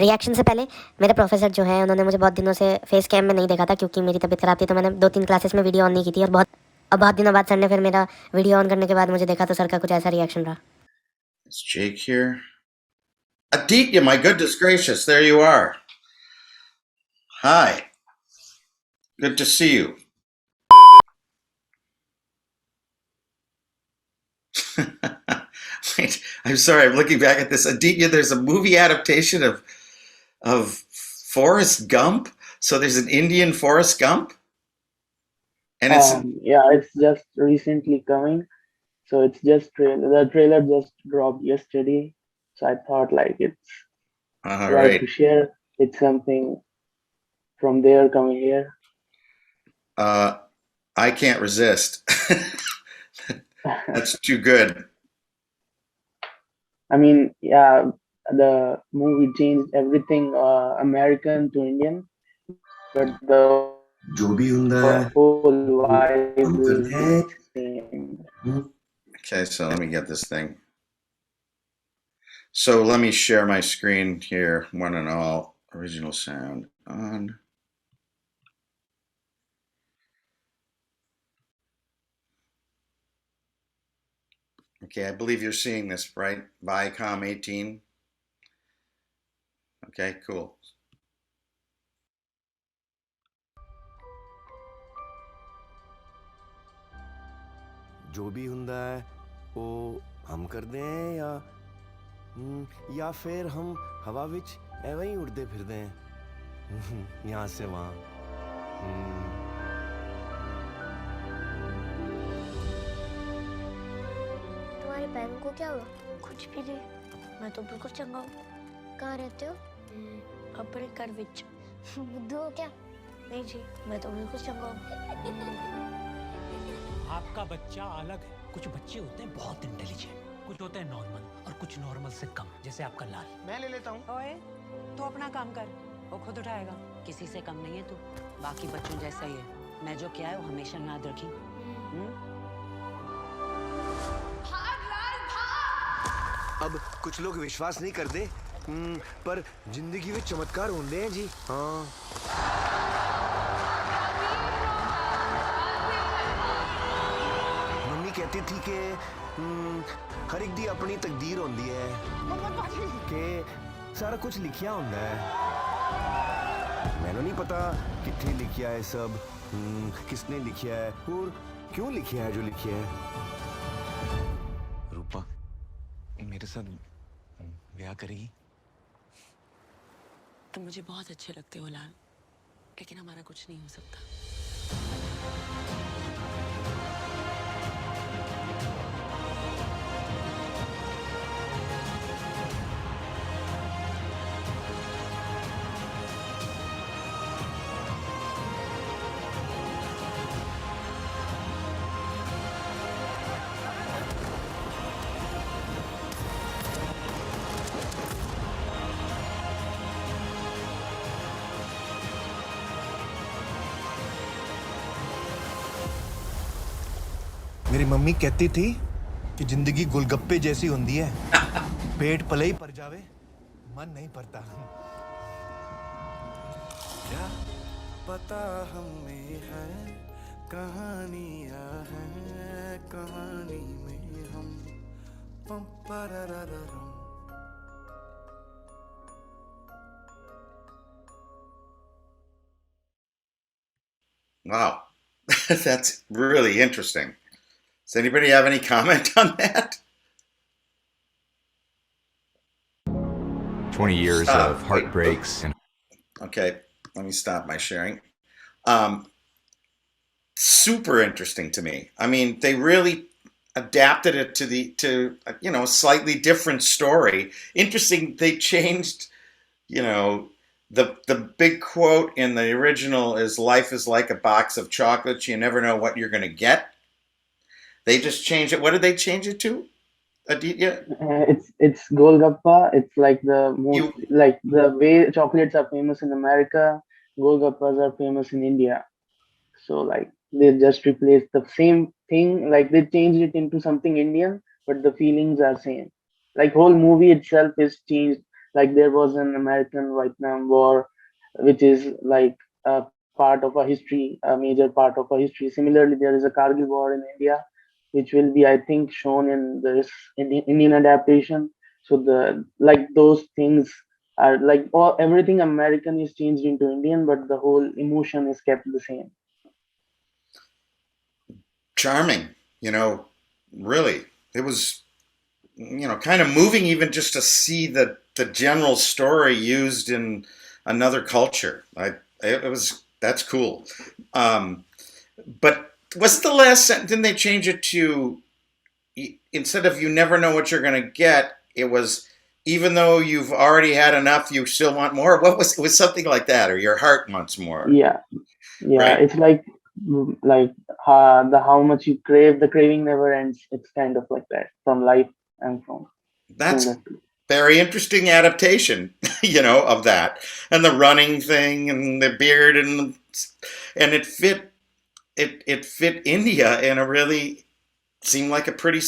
Reaction से पहले मेरे प्रोफेसर जो है उन्होंने मुझे बहुत दिनों से फेस कैम में नहीं देखा था क्योंकि मेरी तबीयत खराब थी, तो मैंने 2-3 क्लासेस में वीडियो ऑन नहीं की थी और बहुत दिनों बाद सर ने फिर मेरा वीडियो ऑन करने के बाद मुझे देखा तो सर का कुछ ऐसा रिएक्शन रहा। Is Jake here? Aditya, my goodness gracious, there you are. Hi. Good to see you. Wait, I'm sorry, I'm looking back at this. Aditya, there's a movie adaptation of Forrest Gump. So there's an Indian Forrest Gump, and it's Yeah, it's just recently coming. So it's just the trailer just dropped yesterday. So I thought like it's all right right. to share. It's something from there coming here. I can't resist. That's too good. I mean, yeah, the movie changed everything American to Indian, but the जो भी ਹੁੰਦਾ है whole vibe हम is करते हैं same. Okay, so let me get this thing. So let me share my screen here, one and all. Original sound on. Okay, I believe you're seeing this, right? Viacom 18. Okay, cool. जो भी ਹੁੰਦਾ है वो हम करते हैं या फिर हम हवा विच ਐਵੇਂ ਹੀ उड़ते फिरते हैं यहाँ से वहाँ तुम्हारी बहन को क्या हुआ? कुछ भी नहीं, मैं तो बिल्कुल चंगा हूँ। कहाँ रहते हो? अपने घर विच। बुद्धू हो क्या? नहीं जी, मैं तो बिल्कुल चंगा हूँ। आपका बच्चा अलग है। कुछ बच्चे होते हैं बहुत इंटेलिजेंट, कुछ होते हैं नॉर्मल और कुछ नॉर्मल से कम, जैसे आपका लाल। मैं ले लेता हूँ। ओए, तू अपना काम कर, वो खुद उठाएगा। किसी से कम नहीं है तू, बाकी बच्चों जैसा ही है। मैं जो किया है वो हमेशा याद रखी। अब कुछ लोग विश्वास नहीं करते पर जिंदगी में चमत्कार होते हैं जी। हाँ मम्मी कहती थी कि हर एक दी अपनी तकदीर होती है कि सारा कुछ लिखिया होता है। मैंने नहीं पता कितने लिखिया है सब, किसने लिखिया है और क्यों लिखिया है जो लिखिया है। रूपा मेरे साथ ब्याह करेगी? तुम मुझे बहुत अच्छे लगते हो लाल, लेकिन हमारा कुछ नहीं हो सकता। मेरी मम्मी कहती थी कि जिंदगी गोलगप्पे जैसी होती है, पेट पले ही पर जावे मन नहीं पड़ता। क्या पता हमें है कहानियां हैं, कहानी में हम पम-पररररम। Wow, that's really interesting. Does anybody have any comment on that? 20 years of heartbreaks and okay, let me stop my sharing. Super interesting to me. I mean, they really adapted it to a slightly different story. Interesting, they changed, the big quote in the original is life is like a box of chocolates, you never know what you're going to get. They just changed it. What did they change it to, Aditya? It's Golgappa. It's like like the way chocolates are famous in America, Golgappas are famous in India. So like they just replaced the same thing, like they changed it into something Indian, but the feelings are same. Like whole movie itself is changed Like there was an American Vietnam War, which is like a part of a history, a major part of a history. Similarly, there is a Kargil War in India, which will be, I think, shown in this Indian adaptation. So the like those things are like everything American is changed into Indian, but the whole emotion is kept the same. Charming, really. It was, kind of moving even just to see the general story used in another culture. That's cool. But wasn't the last sentence, didn't they change it to, instead of you never know what you're going to get, it was, even though you've already had enough, you still want more? It was something like that, or your heart wants more. Yeah. Right. It's like how much you crave, the craving never ends. It's kind of like that from life and from. That's very interesting adaptation, of that, and the running thing and the beard and it fit India in a really seemed like a pretty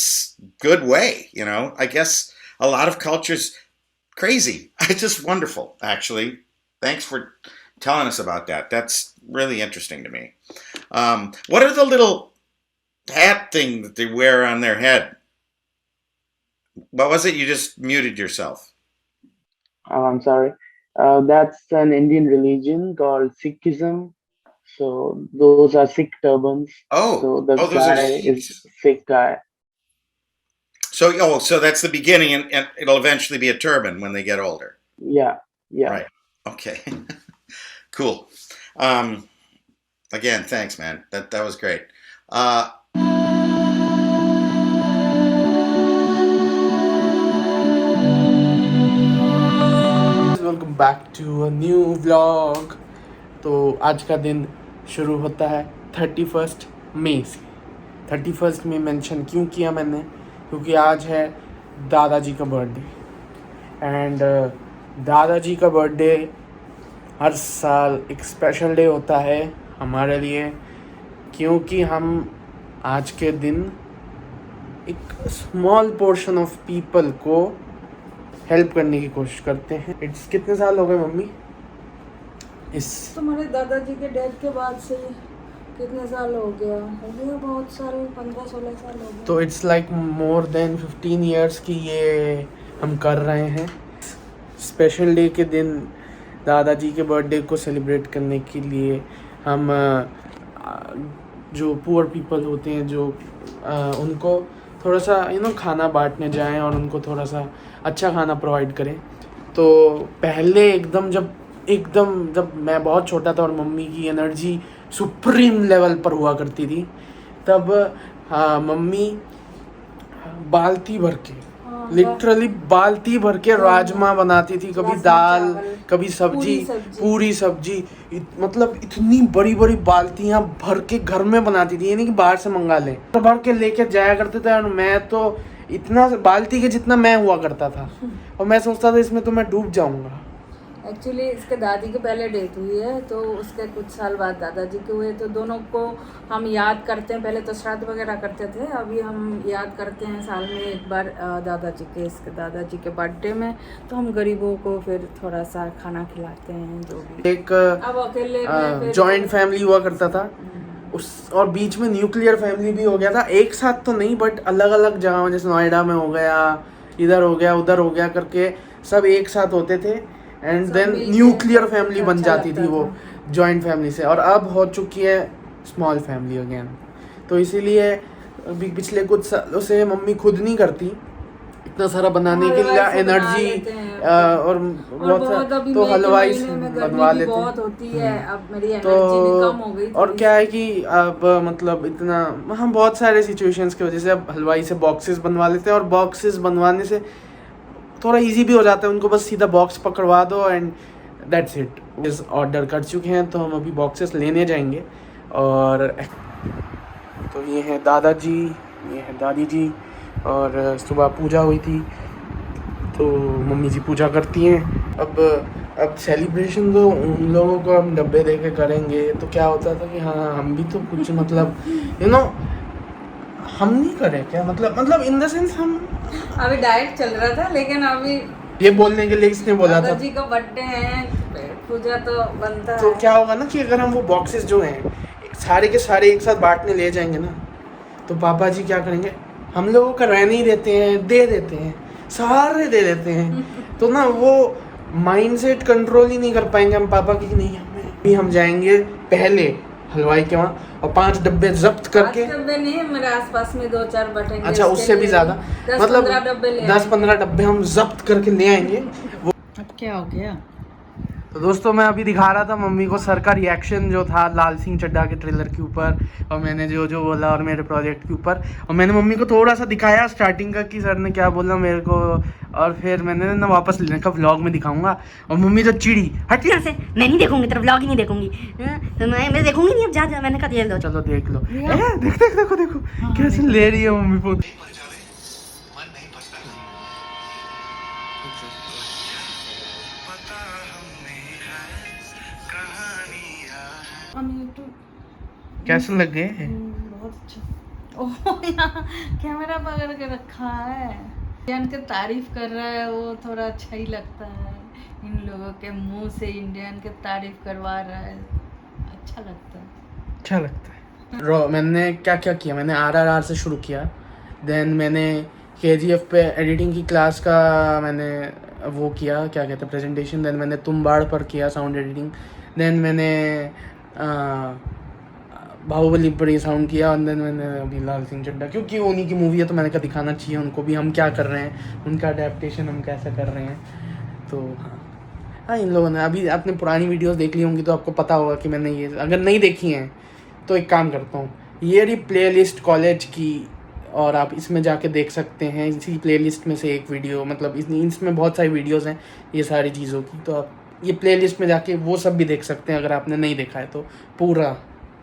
good way. I guess a lot of cultures crazy. It's just wonderful, actually. Thanks for telling us about that. That's really interesting to me. What are the little hat thing that they wear on their head? What was it? You just muted yourself. Oh, I'm sorry. That's an Indian religion called Sikhism. So those are Sikh turbans. Oh, so the those guy are is Sikh guy. So that's the beginning, and it'll eventually be a turban when they get older. Yeah. Right. Okay. Cool. Again, thanks, man. That was great. Welcome back to a new vlog. तो आज का दिन शुरू होता है 31 मई से। 31 मई mention क्यों किया मैंने, क्योंकि आज है दादाजी का बर्थडे। एंड दादाजी का बर्थडे हर साल एक स्पेशल डे होता है हमारे लिए, क्योंकि हम आज के दिन एक स्मॉल पोर्शन ऑफ पीपल को हेल्प करने की कोशिश करते हैं। इट्स कितने साल हो गए मम्मी इस तुम्हारे दादाजी के डेथ के बाद से? कितने साल हो गया बहुत साल, 15-16 साल हो गए। तो it's like more than 15 years की ये हम कर रहे हैं। स्पेशल डे के दिन दादाजी के बर्थडे को सेलिब्रेट करने के लिए हम जो पुअर पीपल होते हैं, जो उनको थोड़ा सा खाना बांटने जाएं और उनको थोड़ा सा अच्छा खाना प्रोवाइड करें। तो पहले जब मैं बहुत छोटा था और मम्मी की एनर्जी सुप्रीम लेवल पर हुआ करती थी, तब मम्मी बाल्टी भर के, लिटरली बाल्टी भर के राजमा बनाती थी, कभी दाल, कभी सब्जी, पूरी सब्जी, मतलब इतनी बड़ी बड़ी बाल्टियाँ भर के घर में बनाती थी, ये नहीं कि बाहर से मंगा लें। भर के लेके जाया करते थे और मैं तो इतना बाल्टी के जितना मैं हुआ करता था और मैं सोचता था इसमें तो मैं डूब जाऊंगा। एक्चुअली इसके दादी के पहले डेथ हुई है, तो उसके कुछ साल बाद दादाजी के हुए, तो दोनों को हम याद करते हैं। पहले तो श्राद्ध वगैरह करते थे, अभी हम याद करते हैं साल में एक बार इसके दादाजी के बर्थडे में। तो हम गरीबों को फिर थोड़ा सा खाना खिलाते हैं, जो भी। एक अब अकेले जॉइंट फैमिली हुआ करता था और बीच में न्यूक्लियर फैमिली भी हो गया था। एक साथ तो नहीं, बट अलग अलग जगह, जैसे नोएडा में हो गया, इधर हो गया, उधर हो गया करके सब एक साथ होते थे। एंड देन न्यूक्लियर फैमिली बन जाती थी वो जॉइंट फैमिली से, और अब हो चुकी है स्मॉल फैमिली अगेन। तो इसीलिए अभी पिछले कुछ सालों से मम्मी खुद नहीं करती इतना सारा बनाने के लिए, एनर्जी और बहुत तो हलवाई से बनवा लेते हैं। बहुत होती है, अब मेरी एनर्जी भी कम हो गई। और क्या है कि अब मतलब इतना हम बहुत सारे सिचुएशंस की वजह से अब हलवाई से बॉक्सेस बनवा लेते हैं, और बॉक्सेस बनवाने से थोड़ा इजी भी हो जाता है, उनको बस सीधा बॉक्स पकड़वा दो एंड दैट्स इट। इस ऑर्डर कर चुके हैं, तो हम अभी बॉक्सेस लेने जाएंगे। और तो ये है दादाजी, ये है दादी जी, और सुबह पूजा हुई थी तो मम्मी जी पूजा करती हैं। अब सेलिब्रेशन तो उन लोगों को हम डब्बे दे के करेंगे, तो क्या होता था कि हाँ हम भी तो कुछ मतलब हम नहीं करें क्या, मतलब इन द सेंस हम अभी डाइट चल रहा था, लेकिन अभी ये बोलने के लिए इसने बोला था। दादाजी का बर्थडे है, पूजा तो बनता है। तो क्या होगा ना कि अगर हम वो बॉक्सेस जो हैं सारे के सारे एक साथ बांटने ले जाएंगे ना, तो पापा जी क्या करेंगे, हम लोगों का रहने ही देते हैं, दे देते हैं, सारे दे देते हैं। तो ना वो माइंडसेट कंट्रोल ही नहीं कर पाएंगे हम पापा की, नहीं हमें, हम जाएंगे पहले हलवाई के वहाँ और 5 डब्बे जब्त करके। 5 डब्बे नहीं, मेरे आसपास में 2-4 बटेंगे। अच्छा, उससे भी ज्यादा, मतलब 10-15 डब्बे हम जब्त करके ले आएंगे। वो अब क्या हो गया? तो दोस्तों मैं अभी दिखा रहा था मम्मी को सर का रिएक्शन जो था लाल सिंह चड्ढा के ट्रेलर के ऊपर, और मैंने जो जो बोला और मेरे प्रोजेक्ट के ऊपर, और मैंने मम्मी को थोड़ा सा दिखाया स्टार्टिंग का कि सर ने क्या बोला मेरे को, और फिर मैंने ना वापस लेने का व्लॉग में दिखाऊंगा। और मम्मी तो चिड़ी, हट यहाँ से, मैं नहीं देखूंगी तेरा व्लॉग ही नहीं देखूंगी, मैं देखूंगी नहीं, अब जा मैंने कहा देख लो, चलो देख लो। देखो देखो कैसे ले रही है मम्मी को। कैसे लग गए? बहुत अच्छा। ओह यहाँ कैमरा पकड़ के रखा है, इंडियन के तारीफ कर रहा है, वो थोड़ा अच्छा ही लगता है। इन लोगों के मुंह से इंडियन के तारीफ करवा रहा है, अच्छा लगता है। अच्छा लगता है। मैंने क्या क्या किया, मैंने RRR से शुरू किया, देन मैंने KGF पे एडिटिंग की क्लास का मैंने वो किया, क्या कहते हैं, प्रेजेंटेशन। देन मैंने तुम्बाड़ पर किया साउंड एडिटिंग। देन मैंने बाहुबली पर ही साउंड किया। और देन मैंने अभी लाल सिंह चड्ढा, क्योंकि उन्हीं की मूवी है तो मैंने कहा दिखाना चाहिए उनको भी हम क्या कर रहे हैं, उनका अडेप्टेशन हम कैसे कर रहे हैं। तो हाँ, इन लोगों ने अभी आपने पुरानी वीडियोस देख ली होंगी तो आपको पता होगा कि मैंने ये, अगर नहीं देखी हैं तो एक काम करता हूँ, ये रही प्लेलिस्ट कॉलेज की, और आप इसमें जाके देख सकते हैं। इसी प्लेलिस्ट में से एक वीडियो, मतलब इसमें बहुत सारी वीडियोस हैं ये सारी चीज़ों की, तो आप ये प्लेलिस्ट में जाके वो सब भी देख सकते हैं अगर आपने नहीं देखा है तो, पूरा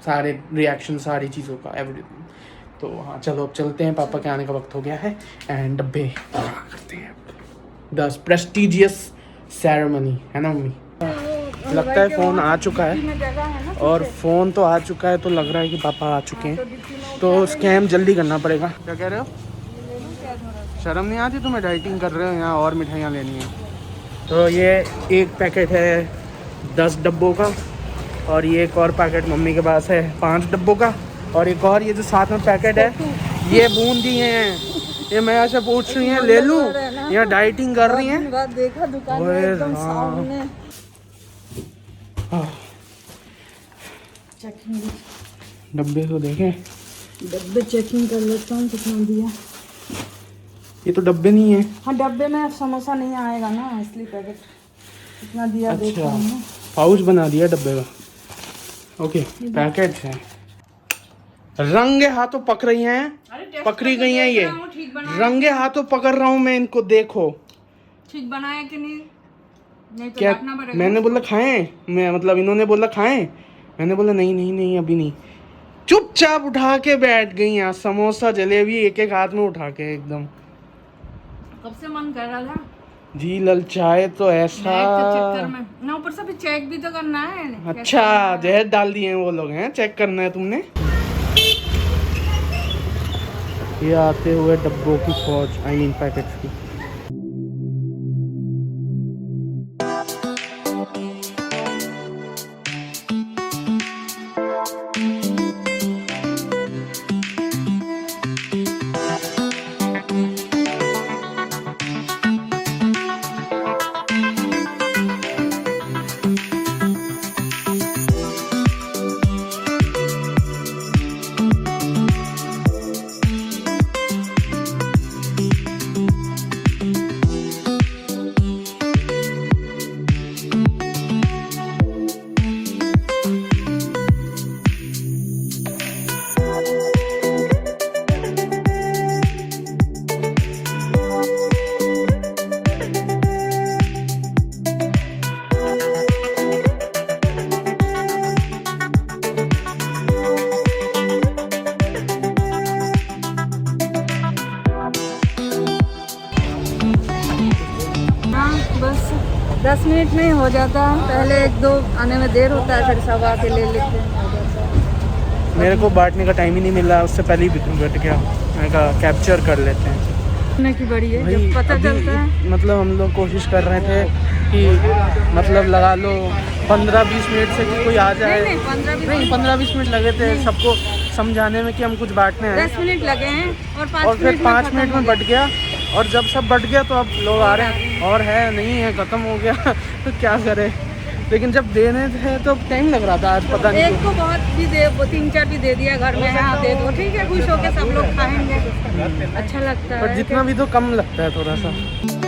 सारे रिएक्शन सारी चीज़ों का एवरीथिंग। तो हाँ चलो अब चलते हैं, पापा के आने का वक्त हो गया है एंड डब्बे करते हैं। 10 प्रेस्टिजियस सेरेमनी है ना मम्मी? लगता है फ़ोन आ चुका है, और फ़ोन तो आ चुका है तो लग रहा है कि पापा आ चुके हैं, तो स्कैम जल्दी करना पड़ेगा। क्या कह रहे हो? शर्म नहीं आती तुम्हें? डाइटिंग कर रहे हो, यहाँ और मिठाइयाँ लेनी है। तो ये एक पैकेट है 10 डब्बों का, और ये एक और पैकेट मम्मी के पास है 5 डब्बों का, और एक और ये जो साथ में पैकेट है ये बूंदी हैं, ये मैं ऐसे पूछ रही हैं ले लूँ, यहाँ डाइटिंग कर रही हैं। देखा दुकान में एकदम सामने। डब्बे तो देखें, डब्बे चेकिंग कर लेता हूँ कितना दिया। ये तो डब्बे नहीं है। हाँ डब्बे में समोसा नहीं आएगा ना, इसलिए पैकेट कितना दिया। अच्छा, पाउच बना दिया डब्बे का। ओके, पैकेट है। रंगे हाथों पक रही हैं, पकड़ी गई हैं ये, रंगे हाथों पकड़ रहा हूँ मैं इनको, देखो ठीक बनाया कि नहीं तो क्या? देखना पड़ेगा। मैंने बोला खाएं, मैं मतलब इन्होंने बोला खाएं, मैंने बोला नहीं नहीं नहीं अभी नहीं। चुपचाप उठा के बैठ गई यहाँ, समोसा जलेबी एक एक हाथ में उठा के एकदम। कब से मन कर रहा था जी ललचाए तो ऐसा चक्कर में ना, ऊपर से भी चेक भी तो करना है। अच्छा, जहर डाल दिए हैं वो लोग, हैं चेक करना है तुमने। ये आते हुए डब्बों की फौज, आई मीन पैकेट्स की। बस 10 मिनट में ही हो जाता है, पहले 1-2 आने में देर होता है, फिर सब आके ले लेते हैं। मेरे को बांटने का टाइम ही नहीं मिला, उससे पहले ही बिक गया। मैंने कहा कैप्चर कर लेते हैं। की बड़ी है भाई जब पता अभी चलता है। मतलब हम लोग कोशिश कर रहे थे कि मतलब लगा लो 15-20 मिनट से कि कोई आ जाए। नहीं 15-20 मिनट लगे थे सबको समझाने में कि हम कुछ बांटने आए। 10 मिनट लगे हैं और फिर 5 मिनट में बट गया। और जब सब बट गया तो अब लोग आ रहे हैं और है नहीं है, ख़त्म हो गया तो क्या करें। लेकिन जब देने थे तो टाइम लग रहा था, आज पता नहीं एक को बहुत भी दे, 3-4 भी दे दिया घर में। हाँ दे दो, ठीक है, खुश होके सब लोग खाएंगे, अच्छा लगता है। पर जितना भी तो कम लगता है थोड़ा सा।